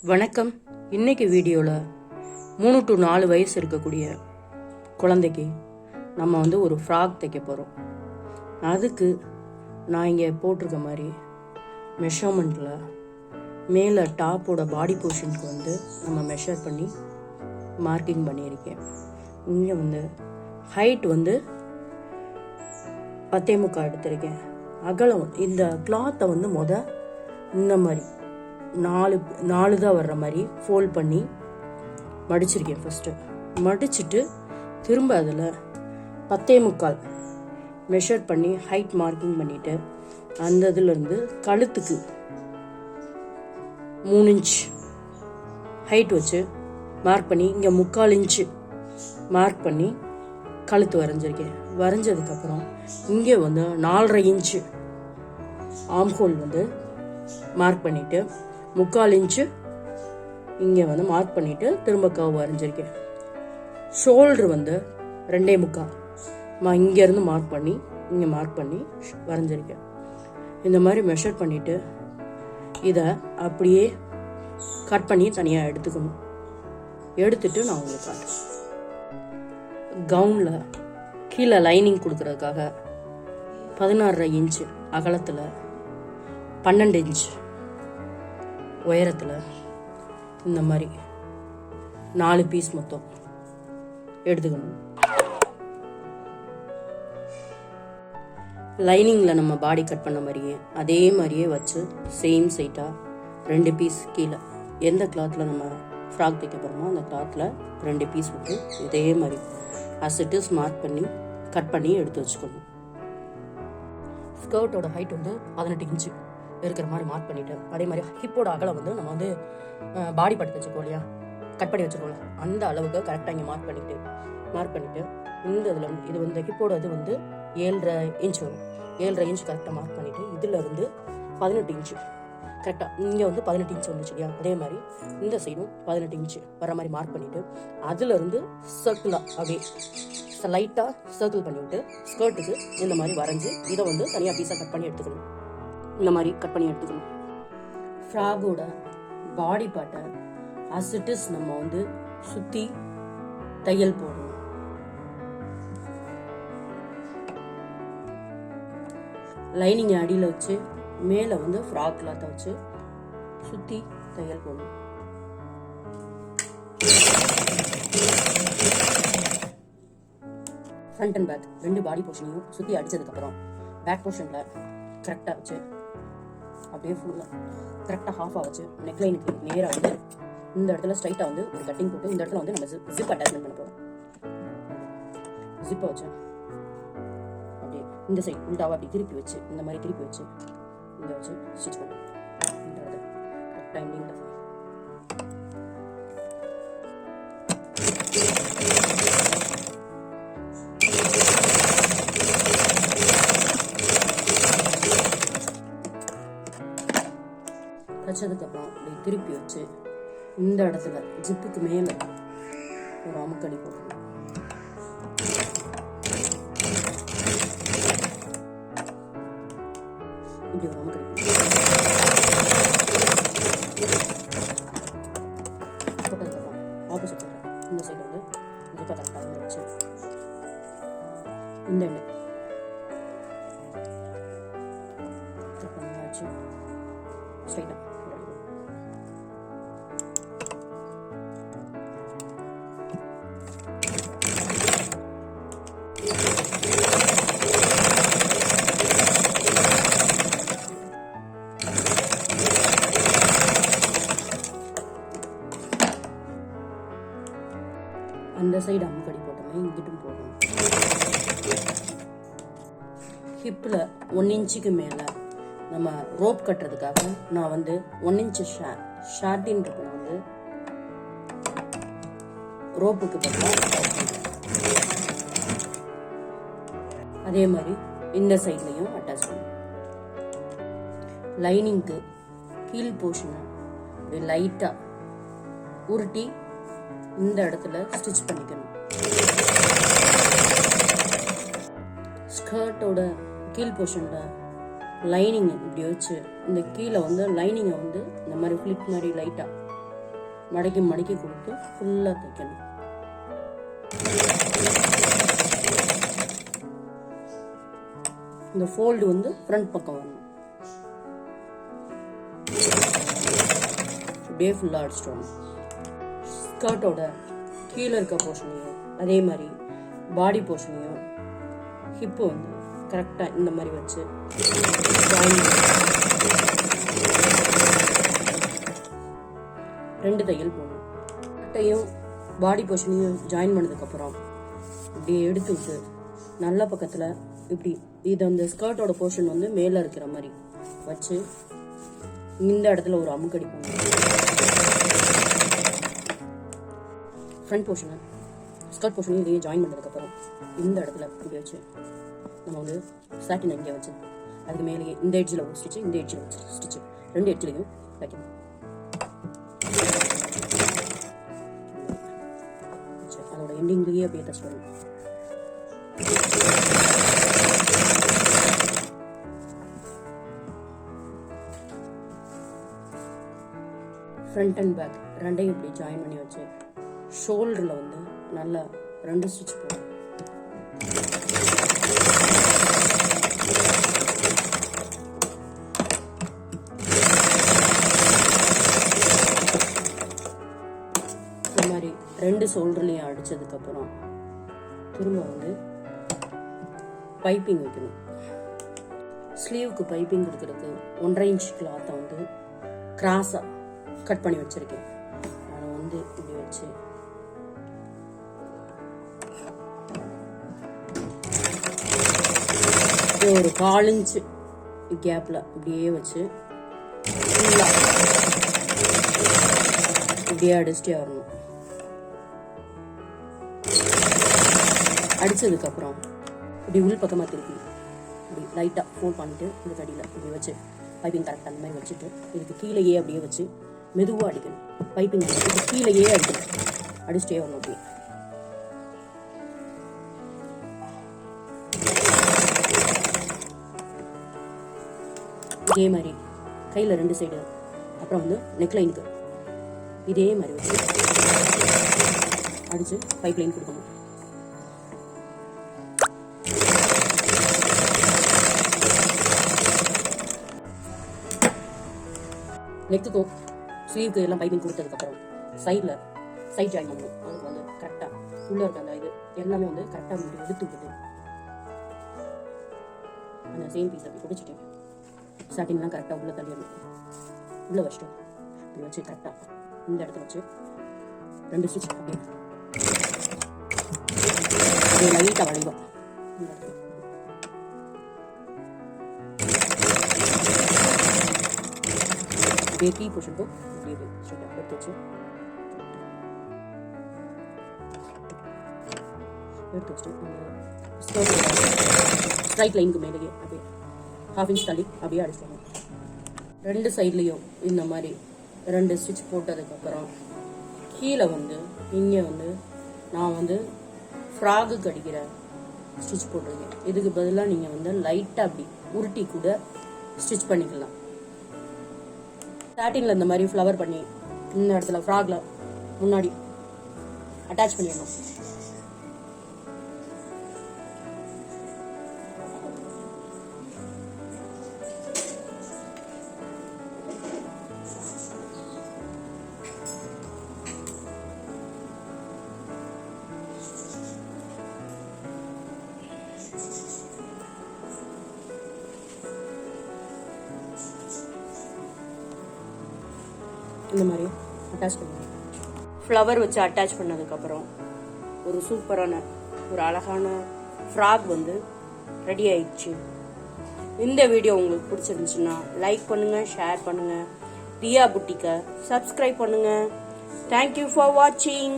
வணக்கம். இன்னைக்கு வீடியோவில் 3 to 4 வயசு இருக்கக்கூடிய குழந்தைக்கு நம்ம ஒரு ஃப்ராக் தைக்க போகிறோம். அதுக்கு நான் இங்கே போட்டிருக்க மாதிரி மெஷர்மெண்ட்டில் மேலே டாப்போட பாடி போர்ஷனுக்கு நம்ம மெஷர் பண்ணி மார்க்கிங் பண்ணியிருக்கேன். இங்கே ஹைட் 10.25 எடுத்திருக்கேன். அகலம் இந்த கிளாத்தை இந்த மாதிரி நாலு தான் வர்ற மாதிரி ஃபோல்ட் பண்ணி மடிச்சிருக்கேன். ஃபஸ்ட்டு மடிச்சுட்டு திரும்ப அதில் 10.25 மெஷர் பண்ணி ஹைட் மார்க்கிங் பண்ணிவிட்டு அந்த இதுலேருந்து கழுத்துக்கு 3 inch ஹைட் வச்சு மார்க் பண்ணி இங்கே 3/4 inch மார்க் பண்ணி கழுத்து வரைஞ்சிருக்கேன். வரைஞ்சதுக்கப்புறம் இங்கே 4.5 inch ஆம்ஹோல் மார்க் பண்ணிவிட்டு 3/4 inch இங்கே மார்க் பண்ணிவிட்டு திரும்ப கர்வ் வரைஞ்சிருக்கேன். ஷோல்டர் 2.25 இங்கேருந்து மார்க் பண்ணி இங்கே மார்க் பண்ணி வரைஞ்சிருக்கேன். இந்த மாதிரி மெஷர் பண்ணிவிட்டு இதை அப்படியே கட் பண்ணி தனியாக எடுத்துக்கணும். எடுத்துட்டு நான் உங்களுக்கு காட்டுறேன். கவுனில் கீழே லைனிங் கொடுக்கறதுக்காக 16.5 inch அகலத்தில் 12 inch உயரத்தில் இந்த மாதிரி 4 பீஸ் மொத்தம் எடுத்துக்கணும். லைனிங்கில் நம்ம பாடி கட் பண்ண மாதிரியே அதே மாதிரியே வச்சு சேம் சைட்டாக 2 பீஸ் கீழே எந்த கிளாத்தில் நம்ம ஃப்ராக் தைக்க போகிறோமோ அந்த கிளாத்தில் 2 பீஸ் இதே மாதிரி அசிட்டு மார்க் பண்ணி கட் பண்ணி எடுத்து வச்சுக்கணும். ஸ்கர்ட்டோட ஹைட் 18 inch இருக்கிற மாதிரி மார்க் பண்ணிட்டு அதே மாதிரி ஹிப்போட அகலம் நம்ம பாடி படுத்து வச்சுக்கோ இல்லையா, கட் பண்ணி வச்சுக்கோல, அந்த அளவுக்கு கரெக்டாக இங்கே மார்க் பண்ணிட்டு இந்த இதில் இது ஹிப்போட இது 7.5 inch வரும். 7.5 inch கரெக்டாக மார்க் பண்ணிட்டு இதுல இருந்து 18 inch கரெக்டாக இங்கே 18 inch வந்துச்சு இல்லையா, அதே மாதிரி இந்த சைடும் 18 inch வர மாதிரி மார்க் பண்ணிட்டு அதுல இருந்து சர்க்கிளா அப்படியே லைட்டாக சர்க்கிள் பண்ணிவிட்டு ஸ்கர்ட்டுக்கு இந்த மாதிரி வரைஞ்சி இதை தனியாக பீஸாக கட் பண்ணி எடுத்துக்கணும். இந்த மாதிரி கட் பண்ணி எடுத்துக்கணும். ஃப்ராகோட பாடி பார்ட்டை அசிட்டிஸ் நம்ம சுற்றி தையல் போடணும். லைனிங் அடியில் வச்சு மேலே ஃப்ராக் கிளாத்தை வச்சு சுற்றி தையல் போடணும். ஃப்ரண்ட் அண்ட் பேக் 2 பாடி போர்ஷனையும் சுற்றி அடித்ததுக்கப்புறம் பேக் போர்ஷனில் கரெக்டாக வச்சு அப்படியே ஃபுல்லாக கரெக்டாக ஹாஃபாக வச்சு நெக்லைனுக்கு நேராக இந்த இடத்துல ஸ்ட்ரைட்டாக ஒரு கட்டிங் போட்டு இந்த இடத்துல நம்ம ஜிப் அட்டாச்மெண்ட் பண்ண போகிறோம். ஜிப்பை வச்சு அப்படியே இந்த சைட் உள்டாவை அப்படி திருப்பி வச்சு இந்த மாதிரி திருப்பி வச்சு இங்கே வச்சு ஸ்டிச் பண்ணணும். இந்த இடத்துல கரெக்டாக எண்டிங்கில் வச்சதுக்கப்புறம் அப்படி திருப்பி வச்சு இந்த இடத்துல ஜிப்புக்கு மேலே ஒரு அமுக்கடி போடணும். இப்படி ஒரு அமுக்கடி போட்டதுக்கப்புறம் ஆப்போசிட் இந்த சைடு ஜிப்பை கரெக்டாக வச்சு இந்த எண்ணெய் வச்சு ஸ்ட்ரைட்டாக அந்த சைடு அமுக்கடி போட்டோமே இங்கிட்டும் போடணும். ஹிப்பில் 1 inch மேலே நம்ம ரோப் கட்டுறதுக்காக நான் 1 inch ஷார்ட்டின் இருக்க ரோப்புக்கு பதிலாக அதே மாதிரி இந்த சைட்லையும் அட்டாச் பண்ணும். லைனிங்க்கு கீழ் போர்ஷனை அப்படி லைட்டாக உருட்டி இந்த இடத்துல ஸ்டிச் பண்ணிக்கணும். ஸ்கர்ட்டோட கீழ் போர்ஷனில் லைனிங் இப்படி வச்சு இந்த கீழே லைனிங்கை இந்த மாதிரி ஃபிளிப் மாதிரி லைட்டாக மடக்கி மடக்கி கொடுத்து ஃபுல்லாக தைக்கணும். இந்த ஃபோல்டு வந்து ஃப்ரண்ட் பக்கம் வரணும். அப்படியே ஃபுல்லாக அடிச்சிட்டு வரணும். ஸ்கர்ட்டோட கீழே இருக்க போர்ஷனையும் அதே மாதிரி பாடி போர்ஷனையும் ஹிப்பு வந்து கரெக்டாக இந்த மாதிரி வச்சு ரெண்டு தையல் போடணும். கட்டையும் பாடி போர்ஷனையும் ஜாயின் பண்ணதுக்கப்புறம் இப்படியே எடுத்து விட்டு நல்ல பக்கத்தில் இப்படி இது அந்த ஸ்கர்ட்டோட போர்ஷன் வந்து மேலே இருக்கிற மாதிரி வச்சு இந்த இடத்துல ஒரு அமுக்கடி போடணும். ஃப்ரண்ட் போர்ஷனை ஸ்கர்ட் போர்ஷனையும் இதையே ஜாயின் பண்ணதுக்கப்புறம் இந்த இடத்துல இப்படி வச்சு நம்ம வந்து சாட்டின் இங்கே வச்சு அதுக்கு மேலேயே இந்த எட்ஜில் ஒரு ஸ்டிச்சு, இந்த எட்ஜில் ஒரு ஸ்டிச்சு, ரெண்டு எட்ஜிலையும் வைக்கணும். அதோட எண்டிங்லேயே அப்படியே டச் பண்ணணும். ஃப்ரண்ட் அண்ட் பேக் ரெண்டையும் இப்படி ஜாயின் பண்ணி வச்சு ஷோல்டரில் வந்து நல்லா 2 ஸ்டிச் போடும். இந்த மாதிரி 2 ஷோல்டர்லையும் அடித்ததுக்கப்புறம் திரும்ப வந்து பைப்பிங் வைக்கணும். ஸ்லீவுக்கு பைப்பிங் கொடுக்கறதுக்கு 1.5 இன்ச் கிளாத்தை வந்து கிராஸாக கட் பண்ணி வச்சுருக்கேன். அதை வந்து இப்படி வச்சு ஒரு 1/4 இன்ச்சு கேப்பில் இப்படியே வச்சு இப்படியே அடிச்சுட்டே வரணும். அடித்ததுக்கப்புறம் இப்படி உள் பக்கமாக திருப்பி இப்படி லைட்டாக ஃபோல்ட் பண்ணிட்டு இந்த கடியில் இப்படி வச்சு பைப்பிங் கரெக்டாக அந்த மாதிரி வச்சுட்டு இதுக்கு கீழேயே அப்படியே வச்சு மெதுவாக அடிக்கணும். பைப்பிங் இதுக்கு கீழேயே அடிக்கணும். அடிச்சுட்டே வரணும். அப்படியே இதே மாதிரி கையில் 2 சைடு அப்புறம் வந்து நெக்லைனுக்கு இதே மாதிரி வச்சு அடித்து பைப் லைன் கொடுக்கணும். நெக்குக்கும் ஸ்லீவுக்கு எல்லாம் பைப்பிங் கொடுத்ததுக்கப்புறம் சைட் ஜாயின் பண்ணணும். அதுக்கு வந்து கரெக்டாக உள்ளே இருக்க அந்த இது எல்லாமே வந்து கரெக்டாக வந்து எடுத்து விட்டுட்டு அந்த சேம் பீஸ் அப்படி பிடிச்சிட்டு சாட்டின்லாம் கரெக்டாக உள்ளே தள்ளிடணும். உள்ளே வச்சுட்டு இப்படி வச்சு கரெக்டாக இந்த இடத்துல வச்சு 2 ஸ்டிச் அப்படியே லைட்டாக வளைவோம். இந்த இடத்துல அப்படியே கீ போர்ஷனுக்கும் அப்படியே ஸ்ட்ரைட்டாக எடுத்து வச்சு ஸ்ட்ரைட் லைனுக்கு மேலேயே அப்படியே 1/2 இன்ச் தள்ளி அப்படியே அடிச்சிடணும். 2 சைட்லேயும் இந்த மாதிரி 2 ஸ்டிச் போட்டதுக்கப்புறம் கீழே வந்து இங்கே வந்து நான் வந்து ஃப்ராகுக்கு அடிக்கிற ஸ்டிச் போட்டிருக்கேன். இதுக்கு பதிலாக நீங்கள் வந்து லைட்டாக அப்படி உருட்டி கூட ஸ்டிச் பண்ணிக்கலாம். சாட்டினில் இந்த மாதிரி ஃப்ளவர் பண்ணி இந்த இடத்துல ஃப்ராகில் முன்னாடி அட்டாச் பண்ணிடணும். இந்த மாதிரி அட்டாச் பண்ணுவோம். ஃப்ளவர் வச்சு அட்டாச் பண்ணதுக்கப்புறம் ஒரு சூப்பரான ஒரு அழகான ஃப்ராக் வந்து ரெடி ஆயிடுச்சு. இந்த வீடியோ உங்களுக்கு பிடிச்சிருந்துச்சுன்னா லைக் பண்ணுங்கள், ஷேர் பண்ணுங்கள், ரியா புட்டிக்கை சப்ஸ்கிரைப் பண்ணுங்கள். தேங்க்யூ ஃபார் வாட்சிங்.